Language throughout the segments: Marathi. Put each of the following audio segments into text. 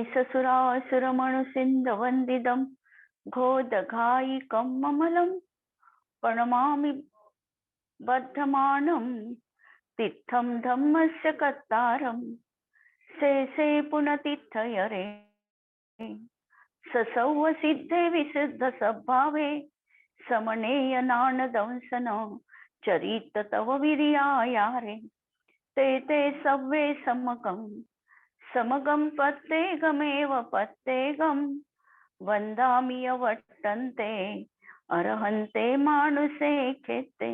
महिषसुरासुरमणुसिन्धवन्दितं घोदघायिकं ममलं प्रणमामि बद्धमानं तित्थं धम्मस्य कर्तारं शेषे पुनतिथयरे ससौव सिद्धे विशुद्ध सद्भावे समनेय नानदंसन चरित तव वीर्यायारे ते ते सव्वे समगं पत्तेगमेव पत्तेगं वन्दामि यवट्टन्ते अर्हन्ते मानुषे खेते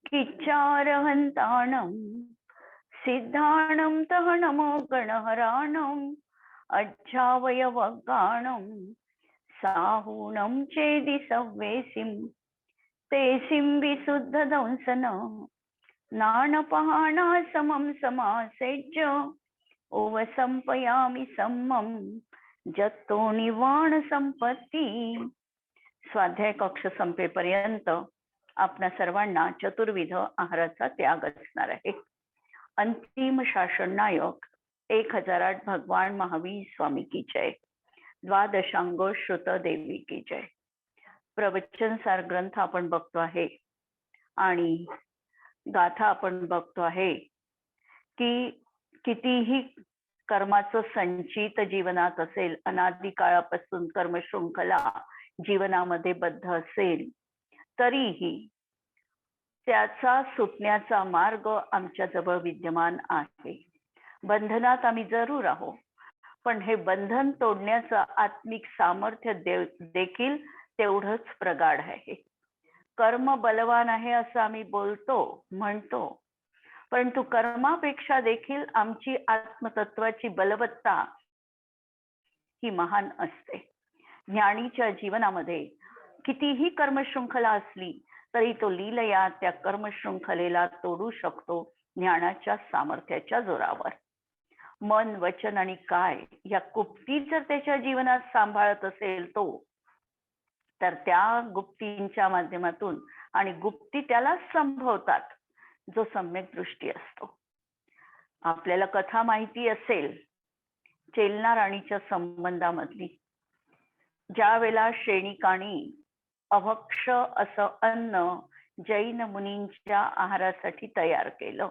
किच्चारहन्ताणं सिद्धाणं तहनमो गणहराणम् अज्जावयवगाणं साहूणं चेदि सव्वेसिं तेसिं विशुद्धदंसन नाणपहाणा समं समासेज्य उपसंपयामि सम्मं जत्तो निवाण संपत्ती. स्वाध्याय कक्ष संपेपर्यंत आपणा सर्वांना चतुर्विध आहाराचा त्याग असणार आहे. अंतिम शासन नायक 1008 भगवान महावीर स्वामी की जय. द्वादशांगो श्रुत देवी की जय. प्रवचन सार ग्रंथ आपण बघतो आहे आणि गाथा आपण बघतो आहे की कितीही कर्माचं संचित जीवनात असेल, अनादी काळापासून कर्मशृंखला जीवनामध्ये बद्ध असेल, तरीही त्याचा सुटण्याचा मार्ग आमच्या जवळ विद्यमान आहे. बंधनात आम्ही जरूर आहोत, पण हे बंधन तोडण्याचं आत्मिक सामर्थ्य देखील तेवढंच प्रगाढ आहे. कर्म बलवान आहे असं आम्ही म्हणतो, परंतु कर्मापेक्षा देखील आमची आत्मतत्वाची बलवत्ता ही महान असते. ज्ञानीच्या जीवनामध्ये कितीही कर्मशृंखला असली तरी तो लीलया त्या कर्मशृंखलेला तोडू शकतो ज्ञानाच्या सामर्थ्याच्या जोरावर. मन, वचन आणि काय या गुप्ती जर त्याच्या जीवनात सांभाळत असेल तो, तर त्या गुप्तींच्या माध्यमातून आणि गुप्ती त्याला संभवतात जो सम्यक दृष्टी असतो. आपल्याला कथा माहिती असेल चेलना राणीच्या संबंधामधली. ज्या वेळेला श्रेणिकांनी अभक्ष असं अन्न जैन मुनींच्या आहारासाठी तयार केलं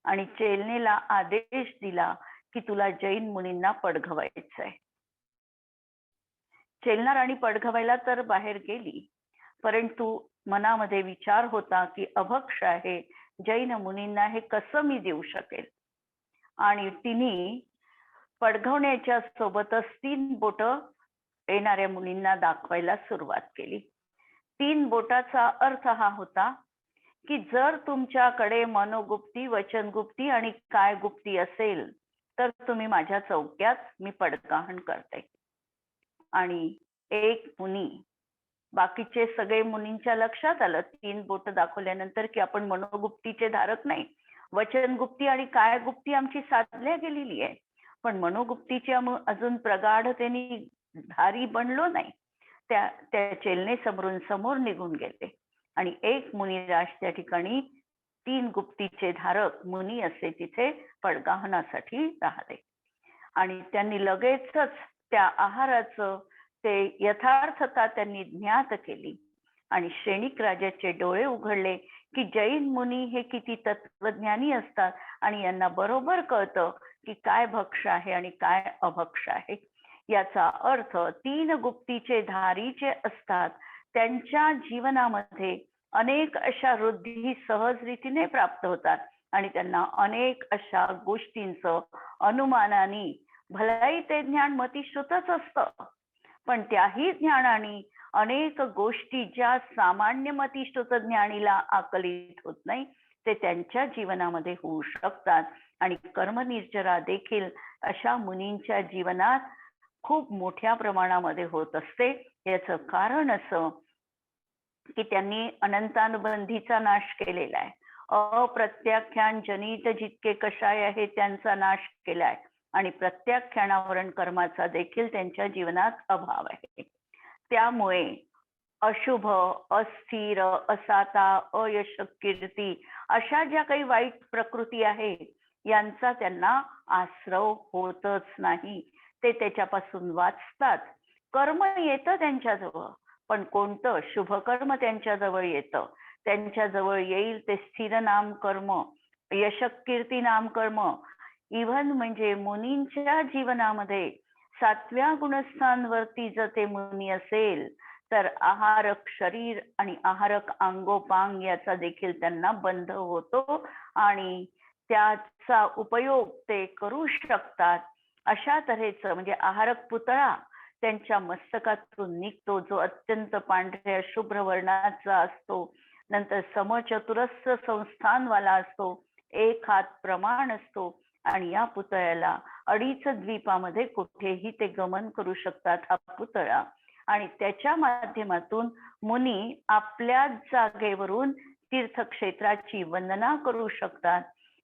आणि चेलनेला आदेश दिला की तुला जैन मुनींना पडघवायचंय. चेलना राणी पडघवायला तर बाहेर गेली, परंतु मनामध्ये विचार होता की अभक्ष आहे, जैन मुनींना हे कसं मी देऊ शकेल. आणि तिने पडघवण्याच्या सोबतच 3 बोट येणाऱ्या मुनींना दाखवायला सुरुवात केली. 3 बोटाचा अर्थ हा होता की जर तुमच्याकडे मनोगुप्ती, वचनगुप्ती आणि काय गुप्ती असेल तर तुम्ही माझ्या चौक्यात मी पडकाहण करते. आणि एक मुनी, बाकीचे सगळे मुनींच्या लक्षात आलं 3 बोट दाखवल्यानंतर की आपण मनोगुप्तीचे धारक नाही, वचनगुप्ती आणि काय गुप्ती आमची साधल्या गेलेली आहे, पण मनोगुप्तीची अजून प्रगाढतेने धारी बनलो नाही. त्या चेलने समोर निघून गेले आणि एक मुनिराज त्या ठिकाणी 3 गुप्तीचे धारक मुनी असे तिथे पडगाहनासाठी राहिले. आणि त्यांनी लगेचच त्या आहाराचं ते यथार्थता त्यांनी ज्ञात केली आणि श्रेणिक राजाचे डोळे उघडले की जैन मुनी हे किती तत्वज्ञानी असतात आणि यांना बरोबर कळतं की काय भक्ष आहे आणि काय अभक्ष आहे. याचा अर्थ 3 गुप्तीचे धारीचे असतात त्यांच्या जीवनामध्ये अनेक अशा वृद्धी सहज रीतीने प्राप्त होतात आणि त्यांना अनेक अशा गोष्टींचं अनुमानाने, भलाई ते ज्ञान मतिश्रुतच असतं, पण त्याही ज्ञानाने अनेक गोष्टी ज्या सामान्य मतिश्रुत ज्ञानीला आकलित होत नाही ते त्यांच्या जीवनामध्ये होऊ शकतात. आणि कर्मनिर्जरा देखील अशा मुनींच्या जीवनात खूप मोठ्या प्रमाणामध्ये होत असते. याचं कारण असं की त्यांनी अनंतानुबंधीचा नाश केलेला आहे, अप्रत्याख्यान जनित जितके कषाय आहे त्यांचा नाश केलाय आणि प्रत्याख्यानावरण कर्माचा देखील त्यांच्या जीवनात अभाव आहे. त्यामुळे अशुभ, अस्थिर, असाता, अयश, कीर्ती अशा ज्या काही वाईट प्रकृती आहे यांचा त्यांना आश्रव होतच नाही. ते त्याच्यापासून वाचतात. कर्म येतं त्यांच्याजवळ, पण कोणतं शुभ कर्म त्यांच्याजवळ येतं. त्यांच्याजवळ येईल ते स्थिर नाम कर्म, यशक कीर्ती नाम कर्म. इव्हन म्हणजे मुनींच्या जीवनामध्ये 7व्या गुणस्थांवरती जर ते मुनी असेल तर आहारक शरीर आणि आहारक अंगोपांग याचा देखील त्यांना बंध होतो आणि त्याचा उपयोग ते करू शकतात. अशा तऱ्हेचं म्हणजे आहारक पुतळा त्यांच्या मस्तकातून निघतो, जो अत्यंत पांढऱ्या शुभ्र वर्णाचा असतो. नंतर समचतुरस्र संस्थानवाला असतो, एक हात प्रमाण असतो आणि या पुतळ्याला 2.5 द्वीपामध्ये कुठेही ते गमन करू शकतात हा पुतळा. आणि त्याच्या माध्यमातून मुनी आपल्या जागेवरून तीर्थक्षेत्राची वंदना करू शकतात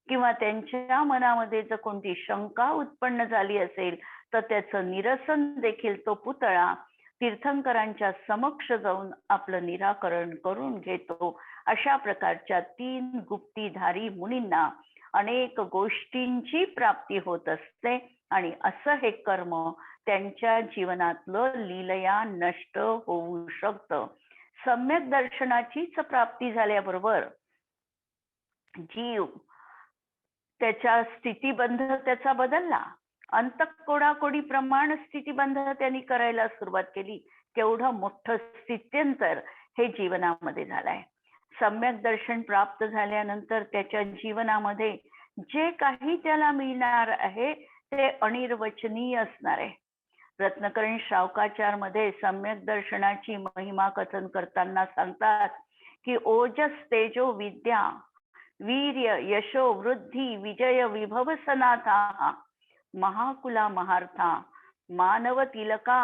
किंवा त्यांच्या मनामध्ये जर कोणती शंका उत्पन्न झाली असेल तर त्याचं निरसन देखील तो पुतळा तीर्थंकरांच्या समक्ष जाऊन आपलं निराकरण करून घेतो. अशा प्रकारच्या 3 गुप्तीधारी मुनींना अनेक गोष्टींची प्राप्ती होत असते आणि असं हे कर्म त्यांच्या जीवनातलं लीलया नष्ट होऊ शकतं. सम्यक दर्शनाचीच प्राप्ती झाल्याबरोबर जीव त्याच्या स्थितीबंध त्याचा बदलला. अंतःकोडाकोडी प्रमाण स्थितीबंध त्यांनी करायला सुरुवात केली. केवढं मोठं स्थित्यंतर हे जीवनामध्ये झालंय. सम्यक दर्शन प्राप्त झाल्यानंतर त्याच्या जीवनामध्ये जे काही त्याला मिळणार आहे ते अनिर्वचनीय असणार आहे. रत्नकरण श्रावकाचार मध्ये सम्यक दर्शनाची महिमा कथन करताना सांगतात की ओजस तेजो विद्या वीर्य यशो वृद्धी विजय विभव सनाथा महाकुला महार्था मानव तिलका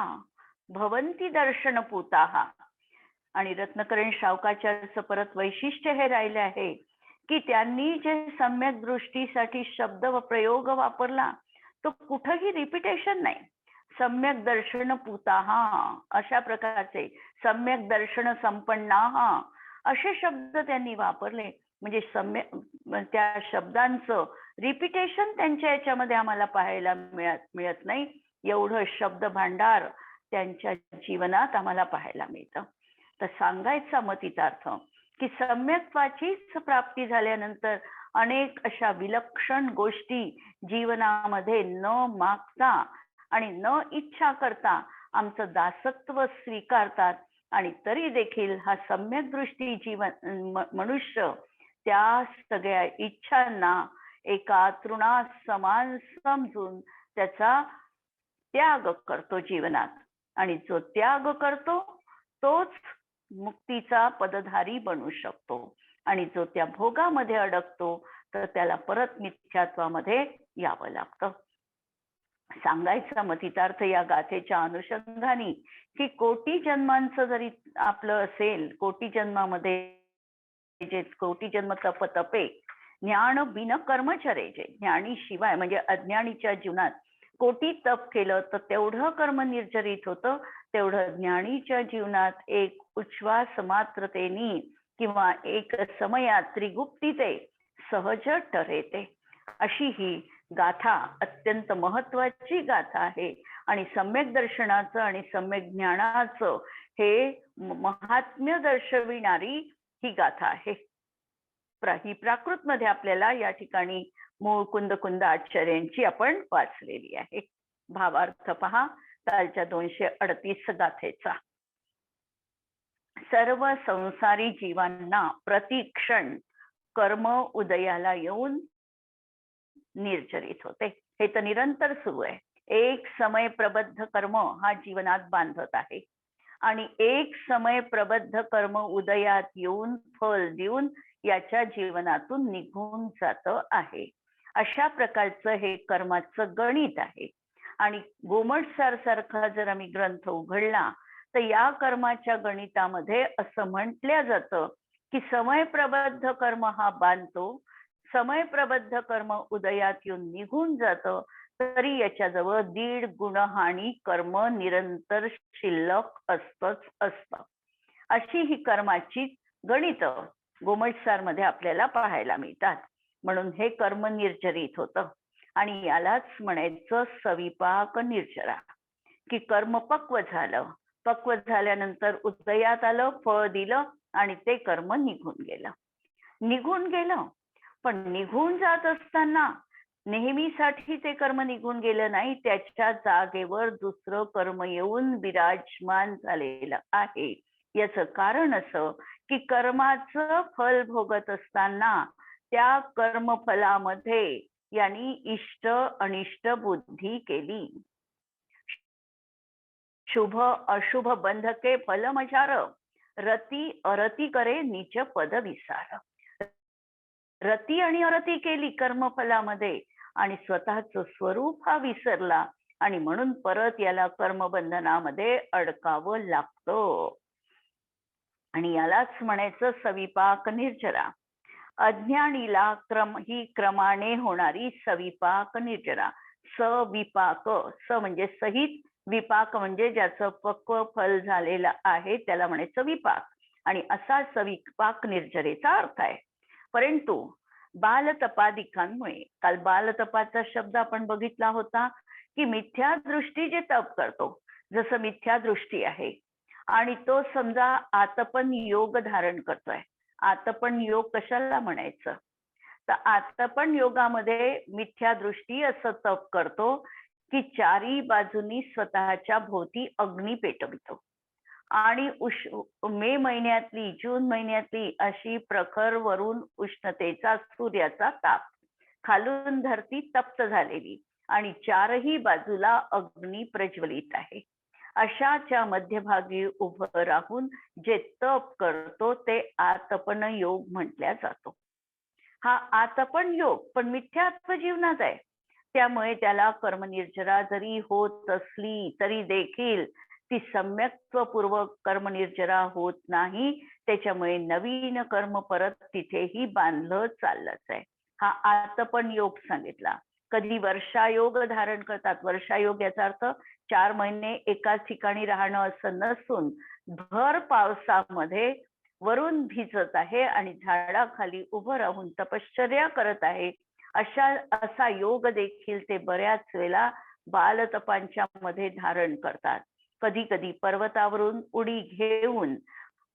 भवंती दर्शन पूताहा. आणि रत्नकरण श्रावकाचार्याचं परत वैशिष्ट्य हे राहिले आहे की त्यांनी जे सम्यक दृष्टीसाठी शब्द व प्रयोग वापरला तो कुठंही रिपिटेशन नाही. सम्यक दर्शन पूताहा अशा प्रकारचे, सम्यक दर्शन संपन्नाहा असे शब्द त्यांनी वापरले. म्हणजे सम्यक त्या शब्दांचं रिपिटेशन त्यांच्या याच्यामध्ये आम्हाला पाहायला मिळत नाही. एवढं शब्द भांडार त्यांच्या जीवनात आम्हाला पाहायला मिळतं. तर सांगायचा मतितार्थ की सम्यक्त्वाचीच प्राप्ती झाल्यानंतर अनेक अशा विलक्षण गोष्टी जीवनामध्ये न मागता आणि न इच्छा करता आमचं दासत्व स्वीकारतात. आणि तरी देखील हा सम्यक दृष्टी जीवन मनुष्य त्या सगळ्या इच्छांना एका तृणा समान समजून त्याचा त्याग करतो जीवनात. आणि जो त्याग करतो तोच मुक्तीचा पदधारी बनू शकतो. आणि जो त्या भोगामध्ये अडकतो तर त्याला परत मिथ्यात्वामध्ये यावं लागतं. सांगायचा मतितार्थ या गाथेच्या अनुषंगाने की कोटी जन्मांचं जरी आपलं असेल, कोटी जन्मामध्ये जे कोटी जन्म तप तपे ज्ञान बिन कर्मचरे, जे ज्ञानी शिवाय म्हणजे अज्ञानीच्या जीवनात कोटी तप केलं तर तेवढं कर्म निर्जरित होतं, तेवढं ज्ञानीच्या जीवनात एक उच्छ्वास मात्रतेनी किंवा एक समयात त्रिगुप्तीते सहज टरेते. अशी ही गाथा अत्यंत महत्वाची गाथा आहे. आणि सम्यक दर्शनाचं आणि सम्यक ज्ञानाचं हे महात्म्य दर्शविणारी ही गाथा आहे. ही प्राकृत मध्ये आपल्याला या ठिकाणी मूळ कुंद आचार्यांची आपण वाचलेली आहे. भावार्थ पहा कालच्या 238 गाथेचा. सर्व संसारी जीवांना प्रतिक्षण कर्म उदयाला येऊन निर्जरित होते. हे तर निरंतर सुरू आहे. एक समय प्रबद्ध कर्म हा जीवनात बांधत आहे आणि एक समय प्रबद्ध कर्म उदयात येऊन फल देऊन याच्या जीवनातून निघून जात आहे. अशा प्रकारचं हे कर्माचं गणित आहे. आणि गोमटसार सारखा जर आम्ही ग्रंथ उघडला तर या कर्माच्या गणितामध्ये असं म्हटलं जातं की समय प्रबद्ध कर्म हा बांधतो, समय प्रबद्ध कर्म उदयात येऊन निघून जातं, तरी याच्याजवळ 1.5 गुणहानी कर्म निरंतर शिल्लक असतच असतं. अशी ही कर्माची गणित गोमटसार मध्ये आपल्याला पाहायला मिळतात. म्हणून हे कर्म निर्जरित होतं. आणि यालाच म्हणायचं सविपाक निर्जरा, की कर्म पक्व झालं. पक्व झाल्यानंतर उदयात आलं, फळ दिलं आणि ते कर्म निघून गेलं. निघून गेलं, पण निघून जात असताना नेहमीसाठी ते कर्म निघून गेलं नाही, त्याच्या जागेवर दुसरं कर्म येऊन विराजमान झालेलं आहे. याचं कारण असं की कर्माचं फल भोगत असताना त्या कर्मफलामध्ये यांनी इष्ट अनिष्ट बुद्धी केली. शुभ अशुभ बंधके फल मजार, रती अरती करे नीच पद विसार. रती आणि अरती केली कर्मफलामध्ये आणि स्वतःचं स्वरूप हा विसरला आणि म्हणून परत याला कर्मबंधनामध्ये अडकावं लागतं. आणि यालाच म्हणायचं सविपाक निर्जरा. अज्ञानीला ही क्रमाने होणारी सविपाक निर्जरा. सविपाक, स म्हणजे सहित, विपाक म्हणजे ज्याचं पक्व फल झालेलं आहे त्याला म्हणायचं विपाक. आणि असा सविपाक निर्जरेचा अर्थ आहे. परंतु बालतपादिकांमुळे, काल बालतपाचा शब्द आपण बघितला होता की मिथ्या दृष्टी जे तप करतो, जसं मिथ्या दृष्टी आहे आणि तो समजा आतपन योग धारण करतोय. आतपन योग कशाला म्हणायचं, तर आतपन योगामध्ये मिथ्या दृष्टी असं तप करतो की चारी बाजूनी स्वतःच्या भोवती अग्नी पेटवितो आणि मे महिन्यातली, जून महिन्यातली अशी प्रखर वरून उष्णतेचा, सूर्याचा ताप, खालून धरती तप्त झालेली आणि चारही बाजूला अग्नी प्रज्वलित आहे, अशाच्या मध्यभागी उभं राहून जे तप करतो ते आतपन योग म्हटल्या जातो. हा आतपन योग पण मिथ्यात्व जीवनात आहे, त्यामुळे त्याला कर्मनिर्जरा जरी होत असली तरी देखील ती सम्यक्त्वपूर्वक कर्मनिर्जरा होत नाही. त्याच्यामुळे नवीन कर्म परत तिथेही बांधलं चाललंच आहे. हा आतपन योग सांगितला. कधी वर्षायोग धारण करतात. वर्षायोग याचा अर्थ 4 महिने एकाच ठिकाणी राहणं असं नसून भर पावसामध्ये वरून भिजत आहे आणि झाडाखाली उभं राहून तपश्चर्या करत आहे, असा योग देखील ते बऱ्याच वेळेला बालतपांच्या मध्ये धारण करतात. कधी कधी पर्वतावरून उडी घेऊन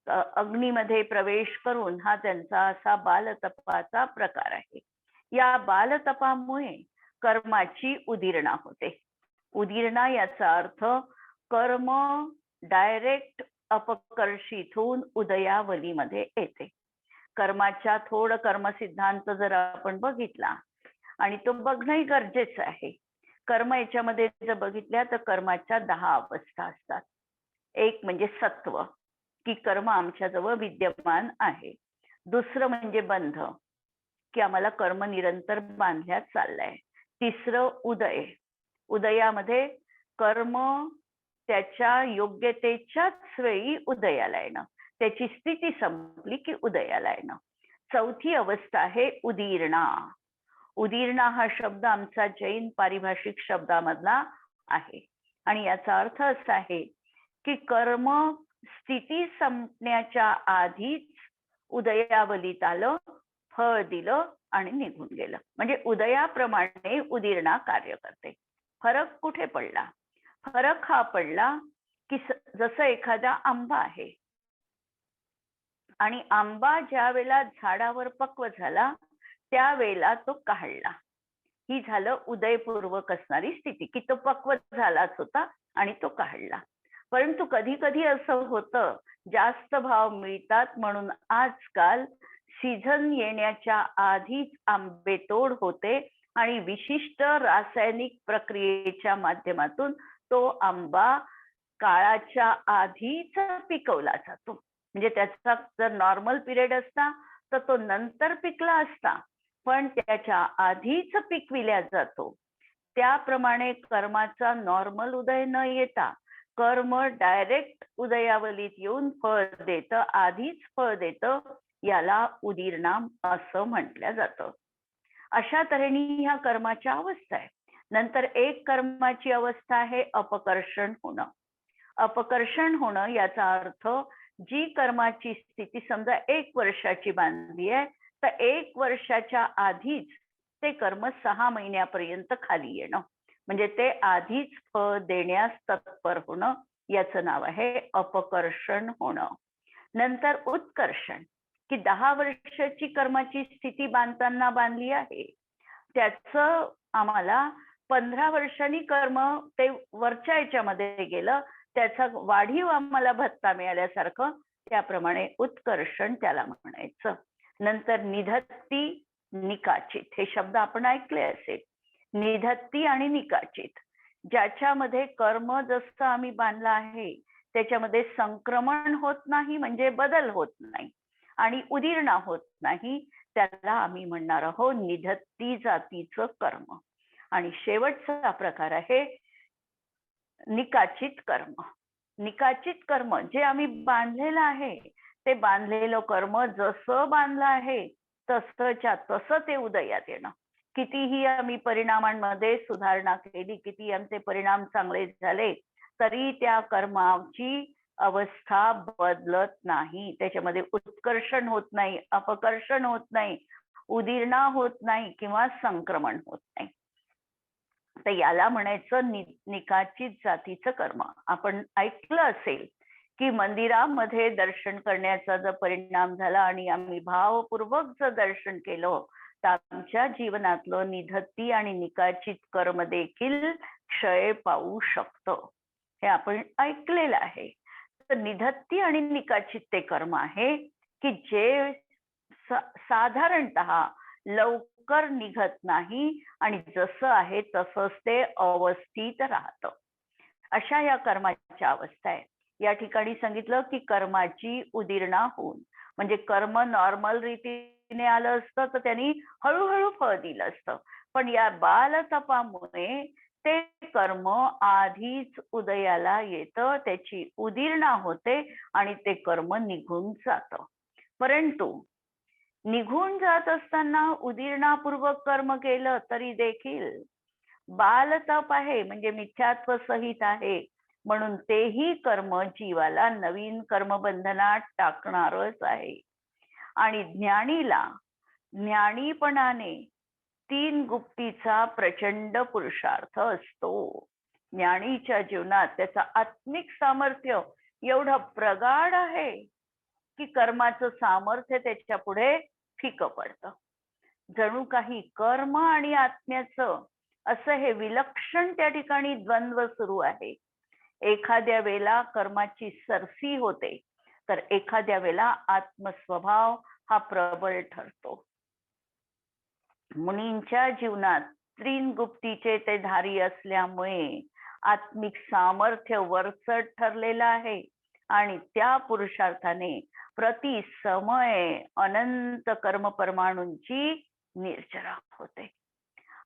अग्नीमध्ये प्रवेश करून हा त्यांचा असा बालतपाचा प्रकार आहे. या बालतपामुळे कर्माची उदीरणा होते. उदीरणा याचा अर्थ कर्म डायरेक्ट अपकर्षित होऊन उदयावलीमध्ये येते. कर्माच्या थोडं कर्मसिद्धांत जर आपण बघितला आणि तो बघणंही गरजेचं आहे. कर्म याच्यामध्ये जर बघितल्या तर कर्माच्या 10 अवस्था असतात. एक म्हणजे सत्व, की कर्म आमच्याजवळ विद्यमान आहे. दुसरं म्हणजे बंध, की आम्हाला कर्म निरंतर बांधल्यात चाललंय. तिसरं उदय, उदयामध्ये कर्म त्याच्या योग्यतेच्याच वेळी उदयाला येणं, त्याची स्थिती संपली की उदयाला येणं. चौथी अवस्था आहे उदीरणा. उदीरणा हा शब्द आमचा जैन पारिभाषिक शब्दामधला आहे आणि याचा अर्थ असा आहे की कर्म स्थिती संपण्याच्या आधीच उदयावलीत आलं, फळ दिलं आणि निघून गेलं. म्हणजे उदयाप्रमाणे उदीरणा कार्य करते. फरक कुठे पडला? फरक हा पडला की जसं एखादा आंबा आहे आणि आंबा ज्या वेळेला झाडावर पक्व झाला त्यावेळेला तो काढला. ही झालं उदयपूर्वक असणारी स्थिती, की तो पक्व झालाच होता आणि तो काढला. परंतु कधी कधी असं होतं, जास्त भाव मिळतात म्हणून आजकाल सीझन येण्याच्या आधीच आंबेतोड होते आणि विशिष्ट रासायनिक प्रक्रियेच्या माध्यमातून तो आंबा काळाच्या आधीच पिकवला जातो. म्हणजे त्याचा जर नॉर्मल पिरियड असता तर तो नंतर पिकला असता, पण त्याच्या आधीच पिकविल्या जातो. त्याप्रमाणे कर्माचा नॉर्मल उदय न येता कर्म डायरेक्ट उदयावलीत येऊन फळ देतं, आधीच फळ देतं, याला उदीरणा असं म्हटलं जातं. अशा तऱ्हेने ह्या कर्माच्या अवस्था आहे. नंतर एक कर्माची अवस्था आहे अपकर्षण होणं. अपकर्षण होणं याचा अर्थ जी कर्माची स्थिती समजा 1 वर्षाची बांधली आहे तर 1 वर्षाच्या आधीच ते कर्म 6 महिन्यापर्यंत खाली येणं, म्हणजे ते आधीच फळ देण्यास तत्पर होणं, याचं नाव आहे अपकर्षण होणं. नंतर उत्कर्षण, की 10 वर्षाची कर्माची स्थिती बांधताना बांधली आहे, त्याचं आम्हाला 15 वर्षांनी कर्म ते वरच्या याच्यामध्ये गेलं, त्याचा वाढीव आम्हाला भत्ता मिळाल्यासारखं, त्याप्रमाणे उत्कर्षण त्याला म्हणायचं. नंतर निधत्ती, निकाचित, हे शब्द आपण ऐकले असेल. निधत्ती आणि निकाचित, ज्याच्यामध्ये कर्म जसं आम्ही बांधलं आहे त्याच्यामध्ये संक्रमण होत नाही, म्हणजे बदल होत नाही, आणि उदीरणा होत नाही, त्याला आम्ही म्हणणार आहोत निधत्ती जातीचं कर्म. आणि शेवटचा प्रकार आहे निकाचित कर्म. निकाचित कर्म जे आम्ही बांधलेलं आहे, ते बांधलेलं कर्म जसं बांधलं आहे तसंच्या तसं ते उदयात येणं. कितीही आम्ही परिणामांमध्ये सुधारणा केली, किती आमचे परिणाम चांगले झाले, तरी त्या कर्माची अवस्था बदलत नाही. त्याच्यामध्ये उत्कर्षण होत नाही, अपकर्षण होत नाही, उदीरणा होत नाही किंवा संक्रमण होत नाही. तर याला म्हणायचं निकाचित जातीचं कर्म. आपण ऐकलं असेल की मंदिरामध्ये दर्शन करण्याचा जर परिणाम झाला आणि आम्ही भावपूर्वक जर दर्शन केलं, तर आमच्या जीवनातलं निधत्ती आणि निकाचित कर्म देखील क्षय पावू शकतं. हे आपण ऐकलेलं आहे. तर निधत्ती आणि निकाचित ते कर्म आहे की जे साधारणतः लवकर निघत नाही आणि जसं आहे तसंच ते अवस्थित राहतं. अशा या कर्माच्या अवस्था आहे. या ठिकाणी सांगितलं की कर्माची उदीरणा होऊन, म्हणजे कर्म नॉर्मल रीतीने आलं असतं तर त्यांनी हळूहळू फळ दिलं असतं, पण या बालतपामुळे ते कर्म आधीच उदयाला येतं, त्याची उदीरणा होते आणि ते कर्म निघून जातं. परंतु निघून जात असताना उदीरणापूर्वक कर्म केलं तरी देखील बालतप आहे, म्हणजे मिथ्यात्व सहित आहे, म्हणून तेही कर्म जीवाला नवीन कर्मबंधनात टाकणारच आहे. आणि ज्ञानीपणाने 3 गुप्तीचा प्रचंड पुरुषार्थ असतो. ज्ञानीच्या जीवनात त्याचं आत्मिक सामर्थ्य एवढं प्रगाढ आहे की कर्माचं सामर्थ्य त्याच्या पुढे फिकं पडतं. जणू काही कर्म आणि आत्म्याचं असं हे विलक्षण त्या ठिकाणी द्वंद्व सुरू आहे. एखाद्या वेळेला कर्माची सरसी होते, तर एखाद्या वेळेला आत्मस्वभाव हा प्रबळ ठरतो. मुनींच्या जीवनात 3 गुप्तीचे ते धारी असल्यामुळे आत्मिक सामर्थ्य वरचढ ठरलेलं आहे आणि त्या पुरुषार्थाने प्रति समय अनंत कर्म परमाणूंची निर्जरा होते.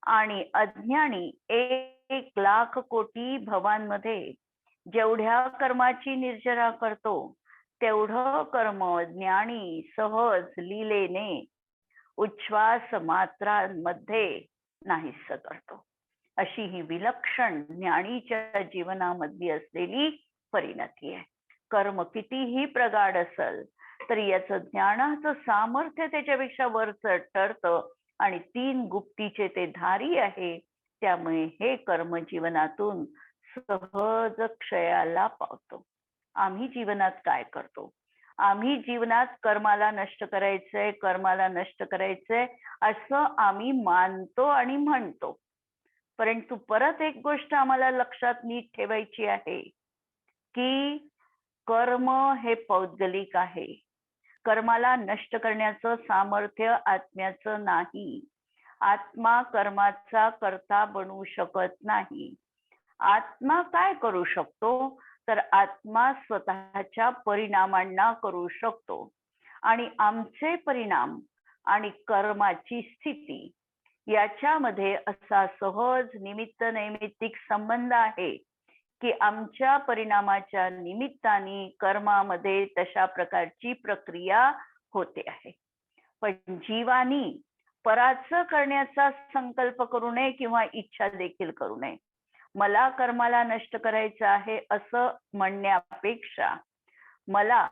आणि अज्ञानी 1,00,000 कोटी भवांमध्ये जेवढ्या कर्माची निर्जरा करतो, तेवढं कर्म ज्ञानी सहज लीलेने उच्छ्वास मात्रांमध्ये नाहीस करतो. अशी ही विलक्षण ज्ञानीच्या जीवनामध्ये असलेली परिणती आहे. कर्म कितीही प्रगाढ असेल तरी याचं ज्ञानाचं सामर्थ्य त्याच्यापेक्षा वरचढ ठरतं आणि 3 गुप्तीचे ते धारी आहे, त्यामुळे हे कर्म जीवनातून सहज क्षयाला पावतो. आम्ही जीवनात काय करतो? आम्ही जीवनात कर्माला नष्ट करायचंय, कर्माला नष्ट करायचंय असं आम्ही मानतो आणि म्हणतो. परंतु परत एक गोष्ट आम्हाला लक्षात नीट ठेवायची आहे की कर्म हे पौद्गलिक आहे. कर्माला नष्ट करण्याचं सामर्थ्य आत्म्याचं नाही. आत्मा कर्माचा कर्ता बनू शकत नाही. आत्मा काय करू शकतो? तर आत्मा स्वतःच्या परिणामांना करू शकतो. आणि आमचे परिणाम आणि कर्माची स्थिती याच्यामध्ये असा सहज निमित्त नैमित्तिक संबंध आहे की आमच्या परिणामाच्या निमित्ताने कर्मामध्ये तशा प्रकारची प्रक्रिया होते आहे. पण जीवानी पराचं करण्याचा संकल्प करू नये किंवा इच्छा देखील करू नये. मला कर्माला नष्ट करायचं आहे असं म्हणण्यापेक्षा मला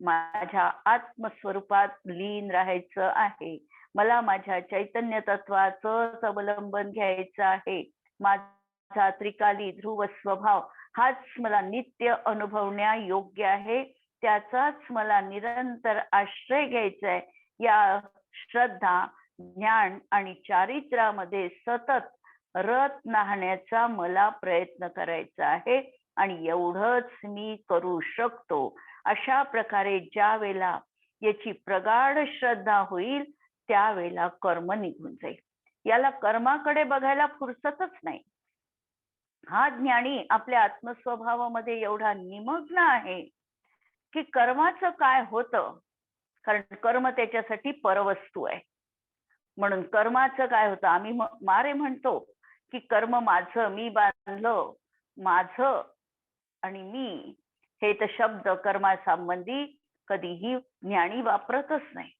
माझ्या आत्मस्वरूपात लीन राहायचं आहे, मला माझ्या चैतन्य तत्वाचंच अवलंबन घ्यायचं आहे. माझा त्रिकाली ध्रुव स्वभाव हाच मला नित्य अनुभवण्या योग्य आहे. त्याचाच मला निरंतर आश्रय घ्यायचा आहे. या श्रद्धा, ज्ञान आणि चारित्र्यामध्ये सतत रत न्हाण्याचा मला प्रयत्न करायचा आहे आणि एवढंच मी करू शकतो. अशा प्रकारे ज्या वेळेला याची प्रगाढ श्रद्धा होईल त्यावेळेला कर्म निघून जाईल. याला कर्माकडे बघायला फुरसतच नाही. हा ज्ञानी आपल्या आत्मस्वभावामध्ये एवढा निमग्न आहे की कर्माचं काय होतं, कारण कर्म त्याच्यासाठी परवस्तू आहे. म्हणून कर्माचं काय होतं, आम्ही मारे म्हणतो की कर्म माझं, मी बांधलं, माझं आणि मी, हे तर शब्द कर्मासंबंधी कधीही ज्ञानी वापरतच नाही.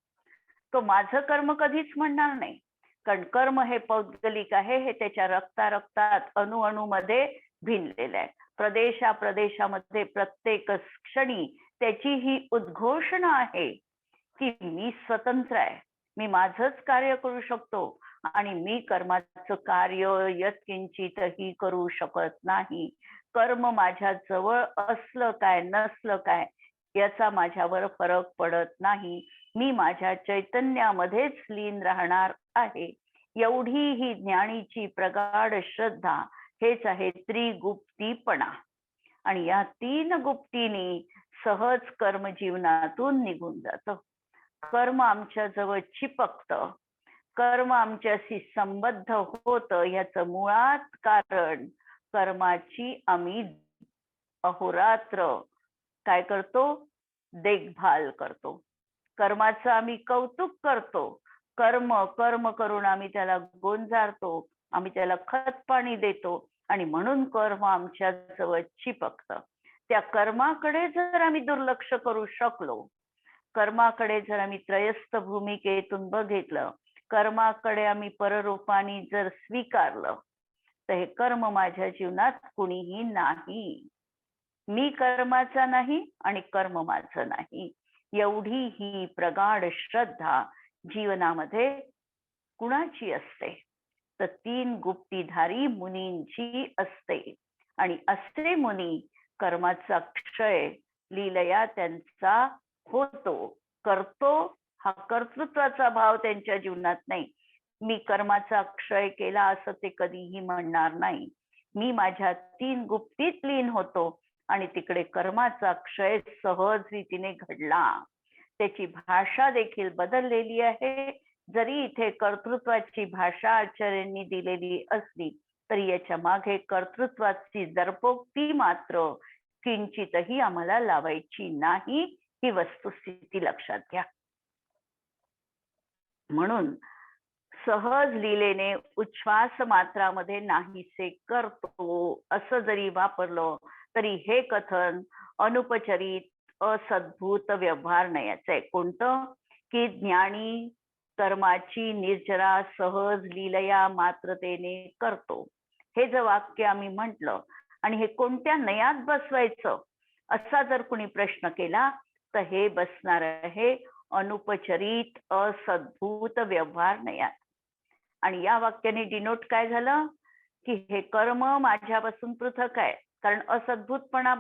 तो माझं कर्म कधीच म्हणणार नाही, कारण कर्म हे पौद्गलिक आहे. हे त्याच्या रक्तात अणुमध्ये भिनलेलं आहे. प्रदेशामध्ये प्रत्येक क्षणी त्याची ही उद्घोषणा आहे की मी स्वतंत्र आहे, मी माझंच कार्य करू शकतो आणि मी कर्माचं कार्य यत्किंचितही करू शकत नाही. कर्म माझ्या जवळ असलं काय नसलं काय याचा माझ्यावर फरक पडत नाही. मी माझ्या चैतन्यामध्येच लीन राहणार आहे. एवढी ही ज्ञानीची प्रगाढ श्रद्धा हेच आहे त्रिगुप्तीपणा. आणि या 3 गुप्तीनी सहज कर्म जीवनातून निघून जातं. कर्म आमच्या जवळ चिपकतं, कर्म आमच्याशी संबद्ध होतं. याचं मुळात कारण कर्माची आम्ही अहोरात्र काय करतो, देखभाल करतो. कर्माचं आम्ही कौतुक करतो. कर्म करून आम्ही त्याला गोंजारतो, आम्ही त्याला खत पाणी देतो आणि म्हणून कर्म आमच्या जवळ चिपकतं. त्या कर्माकडे जर आम्ही दुर्लक्ष करू शकलो, कर्माकडे जर आम्ही त्रयस्थ भूमिकेतून बघितलं, कर्माकडे आम्ही पररूपाने जर स्वीकारलं, तर हे कर्म माझ्या जीवनात कुणीही नाही. मी कर्माचा नाही आणि कर्म माझं नाही. एवढी ही प्रगाढ श्रद्धा जीवनामध्ये कुणाची असते, तर 3 गुप्तीधारी मुनींची असते. आणि असे मुनी कर्माचा क्षय लीलया त्यांचा होतो, करतो. हा कर्तृत्वाचा भाव त्यांच्या जीवनात नाही. मी कर्माचा क्षय केला असं ते कधीही म्हणणार नाही. मी माझ्या 3 गुप्तीत लीन होतो आणि तिकडे कर्माचा क्षय सहज रीतीने घडला. त्याची भाषा देखील बदललेली आहे. जरी इथे कर्तृत्वाची भाषा आचार्यांनी दिलेली असली तरी याच्या मागे कर्तृत्वाची दर्पोक्ती मात्र किंचितही आम्हाला लावायची नाही. ही वस्तुस्थिती लक्षात घ्या. म्हणून सहज लीलेने उच्छ्वास मात्रामध्ये नाहीसे करतो असं जरी वापरलं तरी हे कथन अनुपचरित असद्भूत व्यवहार नयाचं आहे. कोणतं, की ज्ञानी कर्माची निर्जरा सहज लीलया मात्रतेने करतो. हे जर वाक्य आम्ही म्हटलं आणि हे कोणत्या नयात बसवायचं असा जर कुणी प्रश्न केला तर हे बसणार आहे अनुपचरित असद्भूत व्यवहार नयात. आणि या वाक्याने डिनोट काय झालं, की हे कर्म माझ्यापासून पृथक आहे. कारण असद्भूतपणा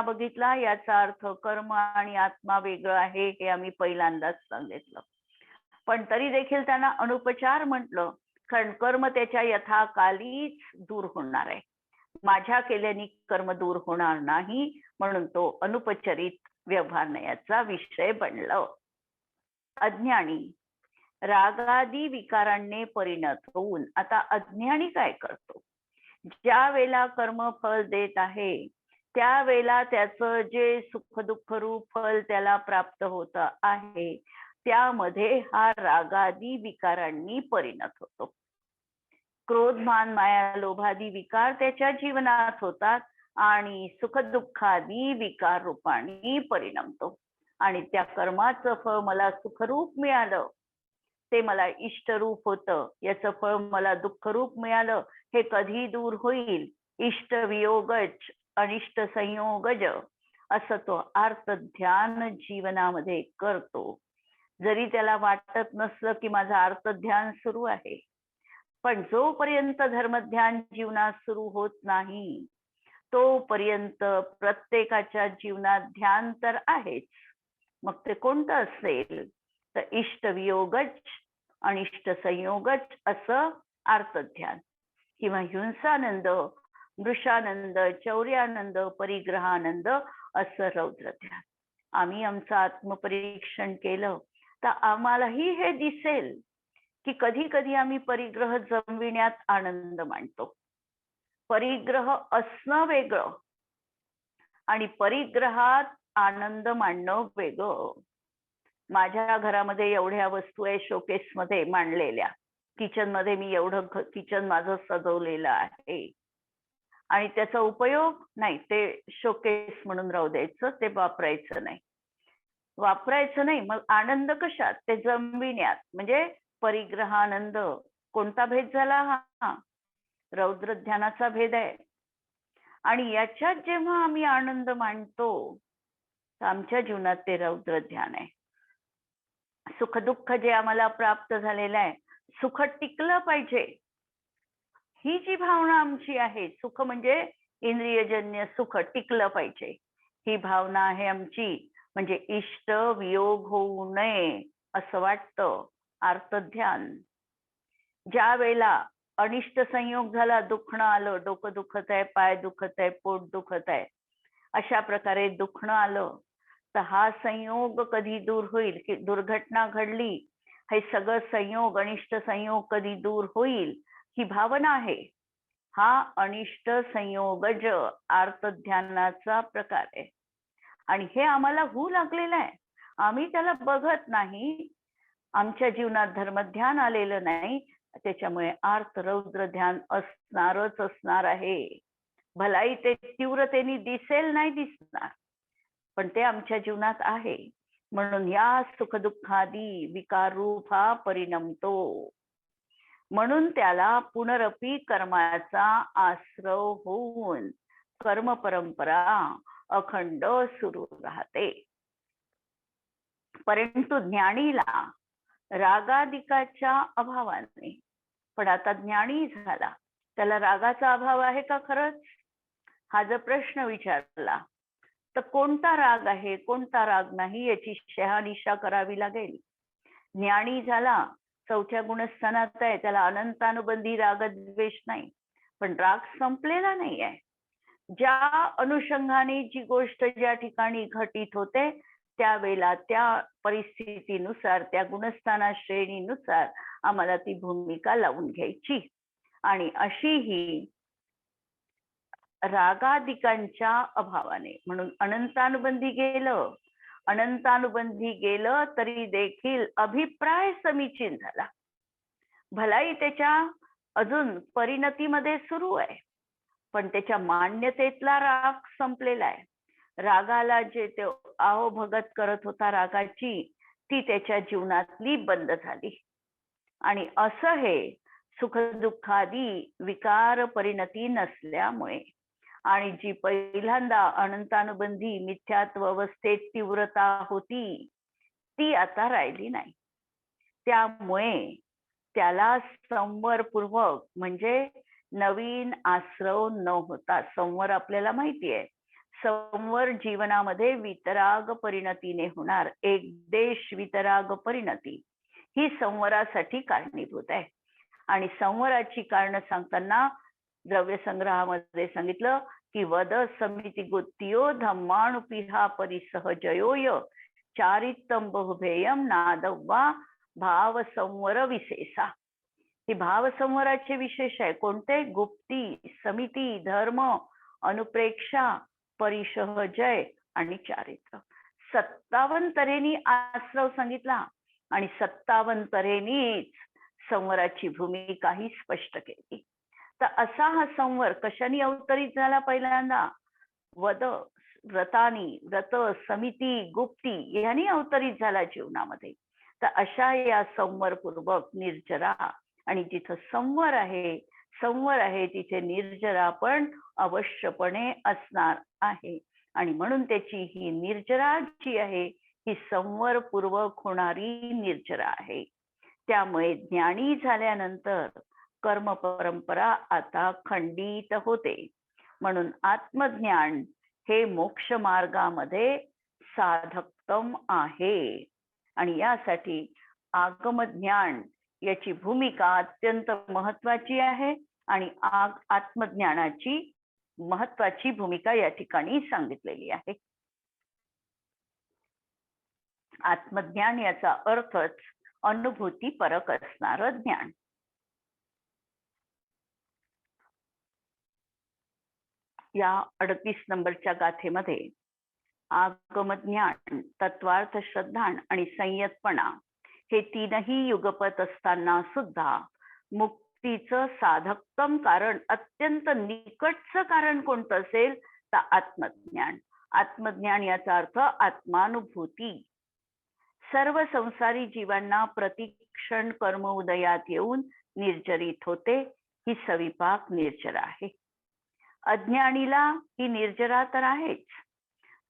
बघितला याचा अर्थ कर्म आणि आत्मा वेगळं आहे हे आम्ही पहिल्यांदाच सांगितलं. पण तरी देखील त्यांना अनुपचार म्हटलं, कारण कर्म त्याच्या यथाकालीच दूर होणार आहे. माझ्या केल्याने कर्म दूर होणार नाही, म्हणून तो अनुपचरित व्यवहार नयाचा विषय बनलं. अज्ञानी रागादी विकारांनी परिणत होऊन आता अज्ञानी काय करतो, ज्या वेळेला कर्म फल देत आहे त्यावेळेला त्याचं जे सुख दुःख रूप फल त्याला प्राप्त होत आहे त्यामध्ये हा रागादी विकारांनी परिणत होतो. क्रोध मान माया लोभादी विकार त्याच्या जीवनात होतात आणि सुख दुःखादी विकार रूपाने परिणमतो. आणि त्या कर्माचं फळ मला सुखरूप मिळालं, ते मला इष्टरूप होतं, याचं फळ मला दुःखरूप मिळालं, हे कधी दूर होईल. इष्ट वियोगज अनिष्ट संयोगज असं तो अर्थ ध्यान जीवनामध्ये करतो. जरी त्याला वाटत नसलं की माझं अर्थध्यान सुरू आहे, पण जोपर्यंत धर्मध्यान जीवनात सुरू होत नाही, तोपर्यंत प्रत्येकाच्या जीवनात ध्यान तर आहेच. मग ते कोणतं असेल तर इष्टवियोगच अनिष्ट संयोगच असं अर्थध्यान, किंवा हिंसानंद, मृषानंद, चौर्यानंद, परिग्रहानंद असं रौद्र ध्यान. आम्ही आमचं आत्मपरीक्षण केलं तर आम्हालाही हे दिसेल की कधी कधी आम्ही परिग्रह जमविण्यात आनंद मानतो. परिग्रह असणं वेगळं आणि परिग्रहात आनंद मानणं वेगळं. माझ्या घरामध्ये एवढ्या वस्तू आहे शोकेस मध्ये मांडलेल्या, किचन मध्ये मी एवढं किचन माझं सजवलेलं आहे आणि त्याचा उपयोग नाही, ते शोकेस म्हणून राहू द्यायचं, ते वापरायचं नाही. वापरायचं नाही मग आनंद कशात? ते जमविण्यात, म्हणजे परिग्रहानंद. कोणता भेद झाला हा? रौद्र ध्यानाचा भेद आहे. आणि याच्यात जेव्हा आम्ही आनंद मानतो तर आमच्या जीवनात ते रौद्र ध्यान आहे. सुख दुःख जे आम्हाला प्राप्त झालेलं आहे, सुख टिकलं पाहिजे, ही जी भावना आमची आहे, सुख म्हणजे इंद्रियजन्य सुख टिकलं पाहिजे, ही भावना आहे आमची. म्हणजे इष्ट वियोग होऊ नये असं वाटतं अर्थध्यान. ज्या वेळेला अनिष्ट संयोग झाला, दुखणं आलं, डोकं दुखत आहे, पाय दुखत आहे, पोट दुखत आहे, अशा प्रकारे दुखणं आलं तर हा संयोग कधी दूर होईल? की दुर्घटना घडली, हे सगळं संयोग, अनिष्ट संयोग कधी दूर होईल, ही भावना आहे. हा अनिष्ट संयोगज अर्थध्यानाचा प्रकार आहे आणि हे आम्हाला होऊ लागलेलं आहे. आम्ही त्याला बघत नाही, आमच्या जीवनात धर्मध्यान आलेलं नाही, त्याच्यामुळे अर्थ रौद्र ध्यान असणारच असणार आहे. भलाई ते तीव्रतेने दिसेल नाही दिसणार, पण ते आमच्या जीवनात आहे. म्हणून या सुखदुःखादी विकार रूप हा परिणमतो. म्हणून त्याला पुनरपी कर्माचा आश्रव होऊन कर्म परंपरा अखंड सुरू राहते. परंतु ज्ञानीला रागादिकाच्या अभावाने, पण आता ज्ञानी झाला, त्याला रागाचा अभाव आहे का खरंच? हा जर प्रश्न विचारला तर कोणता राग आहे, कोणता राग नाही, याची शहानिशा करावी लागेल. ज्ञानी झाला, चौथ्या गुणस्थानात आहे, त्याला अनंतानुबंधी रागद्वेष नाही, पण राग संपलेला नाही आहे. ज्या अनुषंगाने जी गोष्ट ज्या ठिकाणी घटित होते त्यावेळेला त्या परिस्थितीनुसार, त्या गुणस्थाना श्रेणीनुसार आम्हाला ती भूमिका लावून घ्यायची. आणि अशी ही रागादिकांच्या अभावाने, म्हणून अनंतानुबंधी गेलं, अनंतानुबंधी गेलं तरी देखील अभिप्राय समीचीन झाला, भलाई त्याच्या अजून परिणतीमध्ये सुरू आहे, पण त्याच्या मान्यतेतला राग संपलेला आहे. रागाला जे ते भगत करत होता, रागाची ती त्याच्या जीवनातली बंद झाली. आणि असं हे सुख दुःखादी विकार परिणती नसल्यामुळे, आणि जी पहिल्यांदा अनंतानुबंधी मिथ्यात्व अवस्थेत तीव्रता होती ती आता राहिली नाही. त्यामुळे त्याला संवरपूर्वक, म्हणजे नवीन आश्रव न होता, संवर आपल्याला माहिती आहे, संवर जीवनामध्ये वितराग परिणतीने होणार, एक देश वितराग परिणती ही संवरासाठी कारणीभूत आहे. आणि संवराची कारण सांगताना द्रव्य संग्रहामध्ये सांगितलं की वद समिती गुत्तियो धम्माणुपिहा परिसहजयोय चारित्तम बहुभेयम नादव्वा भाव संवर विशेषा. ही भाव संवराचे विशेष आहे. कोणते? गुप्ती, समिती, धर्म, अनुप्रेक्षा, परिसहजय आणि चारित्र. 57 तऱ्हेनी आश्रव सांगितला आणि 57 तऱ्हेनीच संवराची भूमिका ही स्पष्ट केली. तर असा हा संवर कशाने अवतरित झाला? पहिल्यांदा वद, व्रतानी, व्रत, समिती, गुप्ती यांनी अवतरित झाला जीवनामध्ये. तर अशा या संवरपूर्वक निर्जरा, आणि जिथं संवर आहे तिथे निर्जरा पण अवश्यपणे असणार आहे. आणि म्हणून त्याची ही निर्जरा जी आहे ही संवरपूर्वक होणारी निर्जरा आहे. त्यामुळे ज्ञानी झाल्यानंतर कर्म परंपरा आता खंडित होते. म्हणून आत्मज्ञान हे मोक्ष मार्गामध्ये साधकतम आहे. आणि यासाठी आगमज्ञान याची भूमिका अत्यंत महत्वाची आहे आणि आत्मज्ञानाची महत्वाची भूमिका या ठिकाणी सांगितलेली आहे. आत्मज्ञान याचा अर्थच अनुभूती परक असणारं ज्ञान. या 38 नंबरच्या गाथेमध्ये आगमज्ञान, तत्वार्थ श्रद्धा आणि संयतपणा हे तीनही युगपत असताना सुद्धा मुक्तीचं साधकतम कारण, अत्यंत निकटचं कारण कोणतं असेल तर आत्मज्ञान. आत्मज्ञान याचा अर्थ आत्मानुभूती. सर्व संसारी जीवांना प्रतिक्षण कर्म उदयात येऊन निर्जरित होते. ही सविपाक निर्जरा आहे. अज्ञानीला ही निर्जरा तर आहेच,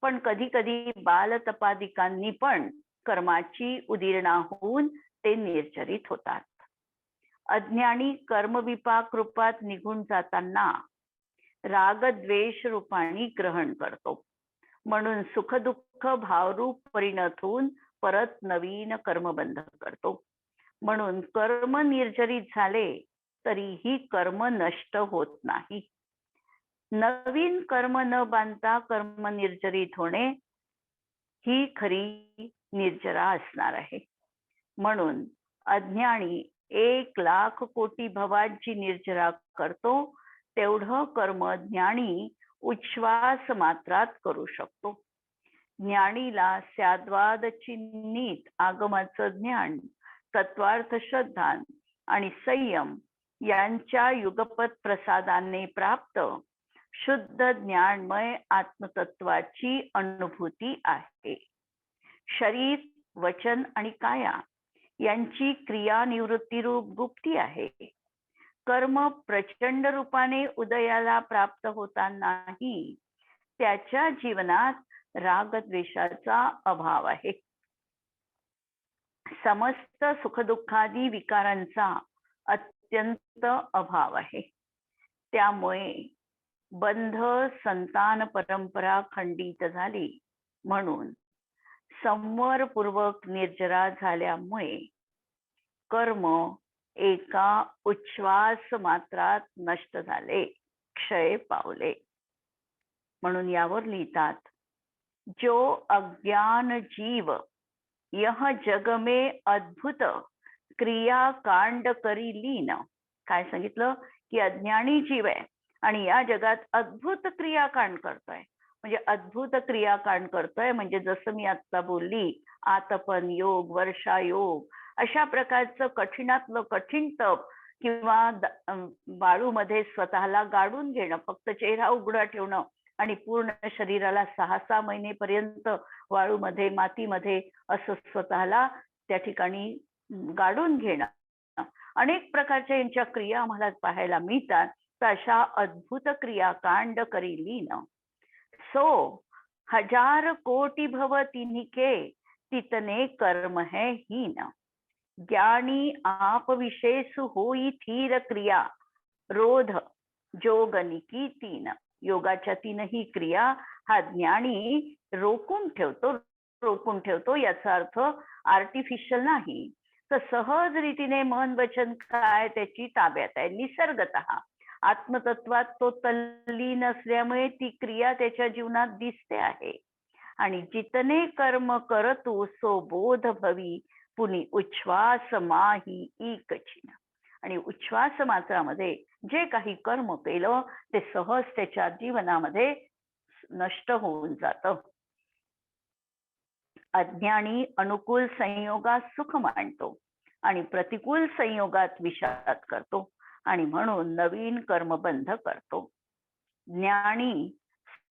पण कधी कधी बालतपादिकांनी पण कर्माची उदीर्णा होऊन ते निर्जरित होतात. अज्ञानी कर्मविपाक रूपात निघून जाताना रागद्वेष रूपाने ग्रहण करतो. म्हणून सुखदुःख भावरूप परिणत होऊन परत नवीन कर्मबंध करतो. म्हणून कर्म निर्जरित झाले तरीही कर्म नष्ट होत नाही. नवीन कर्म न बांधता कर्म निर्जरित होणे ही खरी निर्जरा असणार आहे. म्हणून अज्ञानी 1,00,000 कोटी भवांची निर्जरा करतो तेवढं कर्म ज्ञानी उच्छ्वास मात्रात करू शकतो. ज्ञानीला स्याद्वाद चिन्हित आगमाचं ज्ञान, तत्वार्थ श्रद्धा आणि संयम यांच्या युगपत प्रसादाने प्राप्त शुद्ध ज्ञानमय आत्मतत्वाची अनुभूती आहे. शरीर, वचन आणि काया यांची क्रिया निवृत्ती रूप गुप्ती आहे. कर्म प्रचंड रूपाने उदयाला प्राप्त होतानाही त्याच्या जीवनात रागद्वेषाचा अभाव आहे. समस्त सुखदुःखादी विकारांचा अत्यंत अभाव आहे. त्यामुळे बंध संतान परंपरा खंडित झाली. म्हणून संवरपूर्वक निर्जरा झाल्यामुळे कर्म एका उच्छ्वास मात्रात नष्ट झाले, क्षय पावले. म्हणून यावर लिहितात, जो अज्ञान जीव यह जग में अद्भुत क्रिया कांड करी लीन. काय सांगितलं की अज्ञानी जीव आहे आणि या जगात अद्भुत क्रियाकांड करतोय. म्हणजे अद्भुत क्रियाकांड करतोय म्हणजे जसं मी आता बोलली, आतपन योग, वर्षा योग, अशा प्रकारचं कठीणातलं कठीण तप किंवा वाळूमध्ये स्वतःला गाडून घेणं, फक्त चेहरा उघडा ठेवणं आणि पूर्ण शरीराला 6-6 महिनेपर्यंत वाळूमध्ये, मातीमध्ये असं स्वतःला त्या ठिकाणी गाडून घेणं, अनेक प्रकारच्या यांच्या क्रिया आम्हाला पाहायला मिळतात. तर अशा अद्भुत क्रिया कांड करी लीन. सो 1000 कोटी भव तिन्हिके तितने कर्म है हीन. ज्ञानी आप विशेषु होई थीर क्रिया रोध जोगनिकी तीन. योगाच्या तीनही क्रिया हा ज्ञानी रोखून ठेवतो. याचा अर्थ आर्टिफिशियल नाही, तर सहज रीतीने मन वचन काय त्याची ताब्यात आहे. निसर्गतः आत्मतत्वात तो तल्लीन असल्यामुळे ती क्रिया त्याच्या जीवनात दिसते आहे. आणि जितने कर्म करतु सो बोध भवी पुनी उच्छ्वास माही एकचिन. आणि उच्छ्वास मात्रामध्ये जे काही कर्म केलं ते सहज त्याच्या जीवनामध्ये नष्ट होऊन जातं. अज्ञानी अनुकूल संयोगात सुख मानतो आणि प्रतिकूल संयोगात विषाद करतो आणि म्हणून नवीन कर्मबंध करतो. ज्ञानी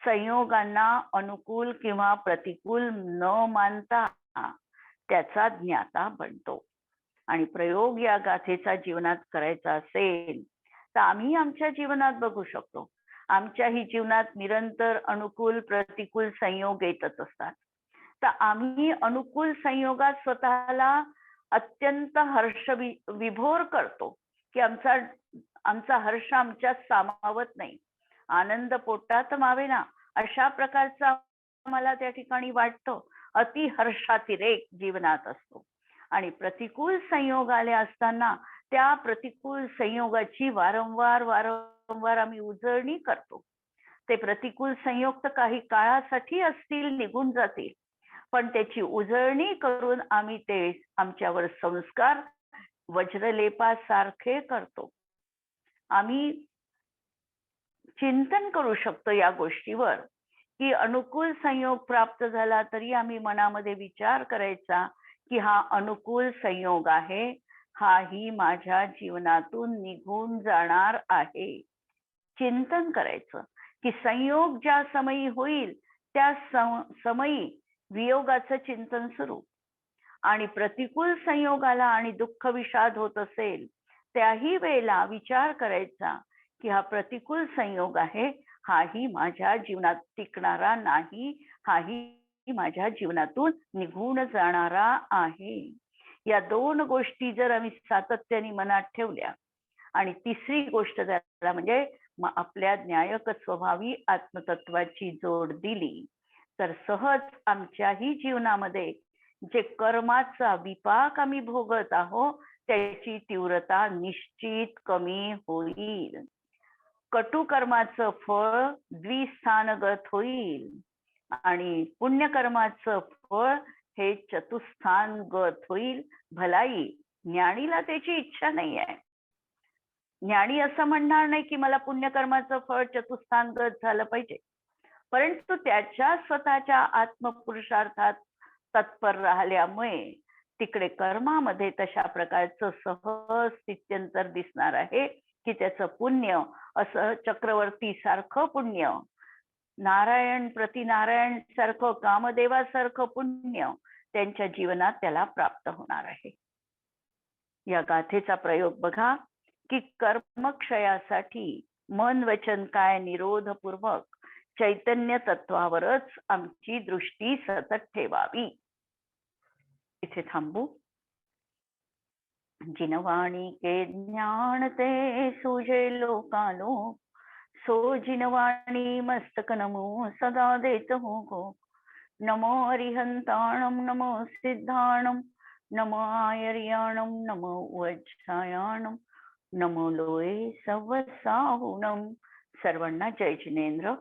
संयोगांना अनुकूल किंवा प्रतिकूल न मानता त्याचा ज्ञाता बनतो. आणि प्रयोग या गाथेचा जीवनात करायचा असेल तर आम्ही आमच्या जीवनात बघू शकतो. आमच्याही जीवनात निरंतर अनुकूल प्रतिकूल संयोग येतच असतात. तर आम्ही अनुकूल संयोगात स्वतःला अत्यंत विभोर करतो की आमचा आमचा हर्ष आमच्यात सामावत नाही, आनंद पोटात मावेना, अशा प्रकारचा मला त्या ठिकाणी वाटतं. अति हर्षातिरेक जीवनात असतो आणि प्रतिकूल संयोग आले असताना त्या प्रतिकूल संयोगाची वारंवार वारंवार आम्ही उजळणी करतो. ते प्रतिकूल संयोग तर काही काळासाठी असतील, निघून जातील, पण त्याची उजळणी करून आम्ही ते आमच्यावर संस्कार वज्रलेपासारखे करतो. आम्ही चिंतन करू शकतो या गोष्टीवर की अनुकूल संयोग प्राप्त झाला तरी आम्ही मनामध्ये विचार करायचा की हा अनुकूल संयोग आहे, हाही माझ्या जीवनातून निघून जाणार आहे. चिंतन करायचं की संयोग ज्या समयी होईल त्या समयी वियोगाचं चिंतन सुरू, आणि प्रतिकूल संयोगाला आणि दुःख विषाद होत असेल त्याही वेळेला विचार करायचा की हा प्रतिकूल संयोग आहे, हाही माझ्या जीवनात टिकणारा नाही, हाही माझ्या जीवनातून निघून जाणारा आहे. या दोन गोष्टी जर आम्ही सातत्याने मनात ठेवल्या आणि तिसरी गोष्ट त्याला म्हणजे आपल्या न्यायक स्वभावी आत्मतत्वाची जोड दिली तर सहज आमच्याही जीवनामध्ये जे कर्माचा विपाक आम्ही भोगत आहोत त्याची तीव्रता निश्चित कमी होईल. कटुकर्माचं फळ द्विस्थानगत होईल आणि पुण्यकर्माचं फळ हे चतुस्थानगत होईल. भलाई ज्ञानीला त्याची इच्छा नाही आहे. ज्ञानी असं म्हणणार नाही की मला पुण्यकर्माचं फळ चतुस्थानगत झालं पाहिजे, परंतु त्याच्या स्वतःच्या आत्मपुरुषार्थात तत्पर राहिल्यामुळे तिकडे कर्मामध्ये तशा प्रकारचं सहज स्थित्यंतर दिसणार आहे की त्याचं पुण्य असं चक्रवर्ती सारखं पुण्य, नारायण प्रतिनारायण सारखं, कामदेवासारखं पुण्य त्यांच्या जीवनात त्याला प्राप्त होणार आहे. या गाथेचा प्रयोग बघा की कर्मक्षयासाठी मन वचन काय निरोधपूर्वक चैतन्य तत्वावरच आमची दृष्टी सतत ठेवावी. इथे थांबू. जिनवाणी के ज्ञान ते सुजे लोकालो, सो जिनवाणी मस्तक नमो सदा देत हो गो. नमो अरिहंताणम नमो सिद्धाणम नमो आयर्याणम नमो वज्रायाणम नमो लोये सवसाहुणम. सर्वांना जय जिनेंद्र.